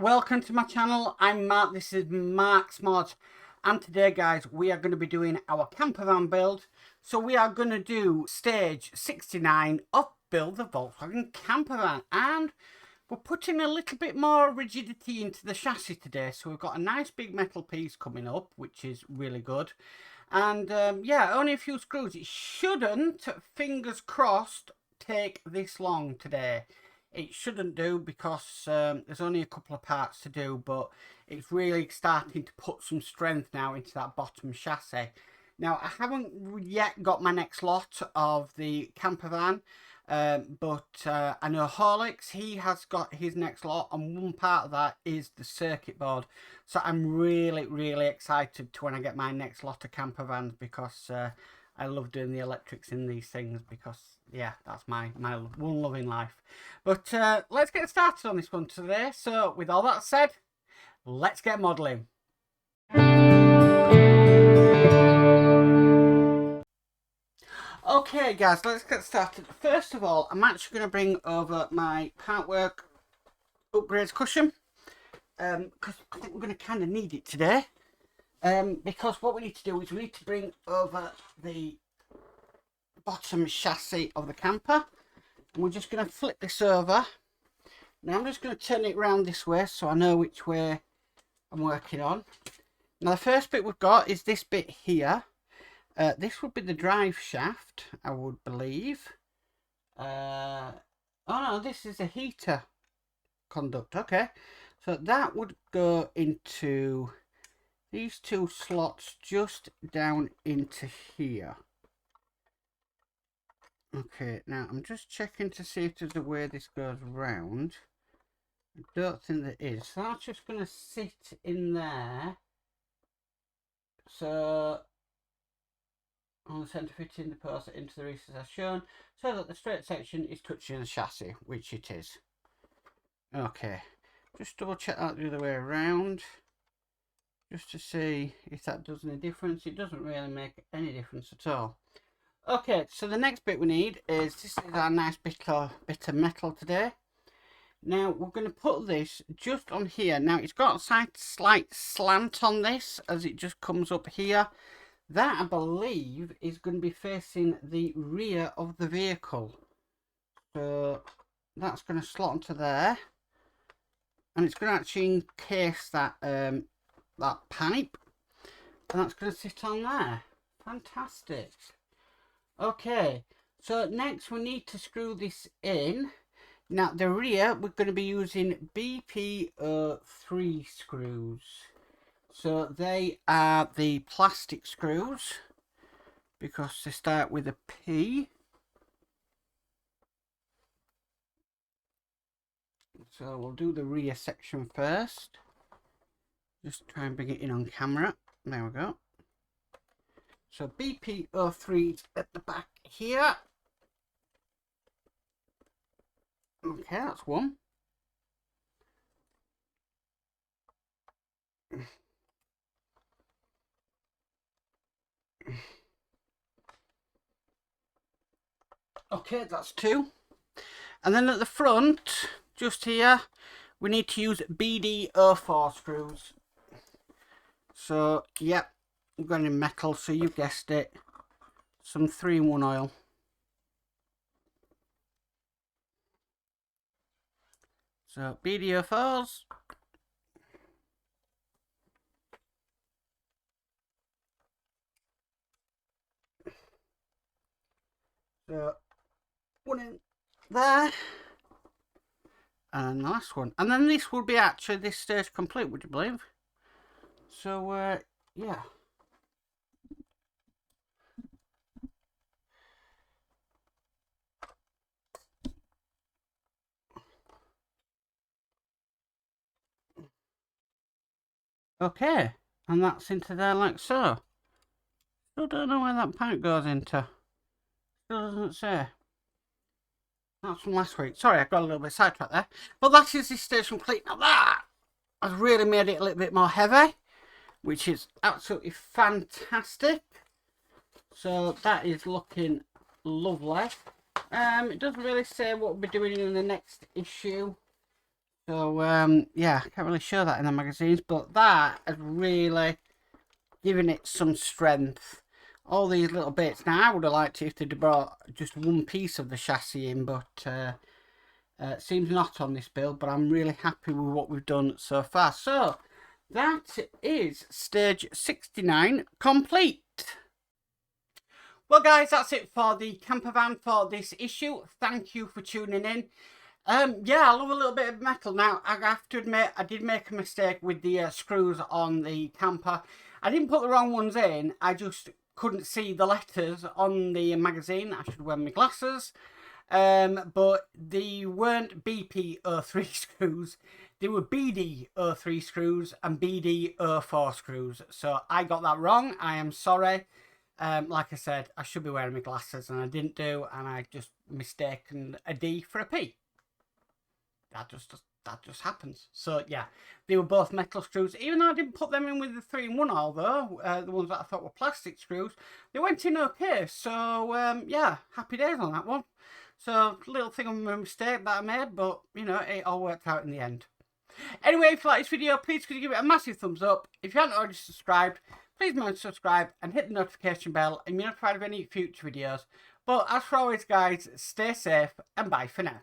welcome to my channel. I'm Mark, this is Mark's Mods, and today guys we are going to be doing our camper van build. So we are going to do stage 69 of Build the Volkswagen Camper Van, and we're putting a little bit more rigidity into the chassis today. So we've got a nice big metal piece coming up, which is really good. And yeah, only a few screws. It shouldn't, fingers crossed, take this long today. It shouldn't do, because there's only a couple of parts to do, but it's really starting to put some strength now into that bottom chassis. Now, I haven't yet got my next lot of the camper van, but I know Horlicks, he has got his next lot, and one part of that is the circuit board. So I'm really excited to when I get my next lot of camper vans, because I love doing the electrics in these things, because yeah, that's my one love in life. But let's get started on this one today. So with all that said, let's get modelling. Okay guys, let's get started. First of all, I'm actually going to bring over my Partwork upgrades cushion, because I think we're going to kind of need it today. Because what we need to do is we need to bring over the bottom chassis of the camper, and we're just going to flip this over. Now I'm just going to turn it around this way so I know which way I'm working on. Now the first bit we've got is this bit here. This would be the drive shaft, I would believe. Oh no, this is a heater conduct. Okay, so that would go into these two slots just down into here. Okay, now I'm just checking to see if there's a way this goes round. I don't think there is. So that's just going to sit in there. So on the centre fitting, the post into the recess as shown, so that the straight section is touching the chassis, which it is. Okay, just double check that the other way around, just to see if that does any difference. It doesn't really make any difference at all. Okay, so the next bit we need is, this is our nice bit of metal today. Now we're going to put this just on here. Now it's got a slight slant on this as it just comes up here. That, I believe, is going to be facing the rear of the vehicle. So that's going to slot onto there, and it's going to actually encase that that pipe, and that's going to sit on there. Fantastic. Okay, so next we need to screw this in. Now the rear, we're going to be using BP03 screws. So they are the plastic screws, because they start with a P. So we'll do the rear section first. Just try and bring it in on camera. There we go. So BP03 at the back here. Okay, that's one. Okay, that's two. And then at the front, just here, we need to use BD04 screws. So, yep, I'm going in metal, so you guessed it. Some 3-in-1 oil. So, BD04s. So, one in there, and the last one, and then this will be actually this stage complete, would you believe? So yeah, okay, and that's into there like so. Still don't know where that pipe goes into. Still doesn't say. That's from last week. Sorry, I got a little bit sidetracked there. But that is this stage complete. Now that has really made it a little bit more heavy, which is absolutely fantastic. So that is looking lovely. It doesn't really say what we'll be doing in the next issue. So yeah, I can't really show that in the magazines, but that has really given it some strength. All these little bits. Now I would have liked it if they'd brought just one piece of the chassis in, but it seems not on this build. But I'm really happy with what we've done so far. So that is stage 69 complete. Well guys, that's it for the camper van for this issue. Thank you for tuning in. Yeah, I love a little bit of metal. Now, I have to admit, I did make a mistake with the screws on the camper. I didn't put the wrong ones in, I just couldn't see the letters on the magazine. I should wear my glasses. But they weren't BP03 screws. They were BD03 screws and BD04 screws. So I got that wrong. I am sorry. Like I said, I should be wearing my glasses and I didn't do, and I just mistaken a D for a P. That just happens. So yeah, they were both metal screws. Even though I didn't put them in with the 3-in-1 oil though, the ones that I thought were plastic screws, they went in okay. So yeah, happy days on that one. So little thing of a mistake that I made, but you know, it all worked out in the end. Anyway, if you like this video, please could you give it a massive thumbs up. If you haven't already subscribed, please remember to subscribe and hit the notification bell and you'll be notified of any future videos. But as for always guys, stay safe and bye for now.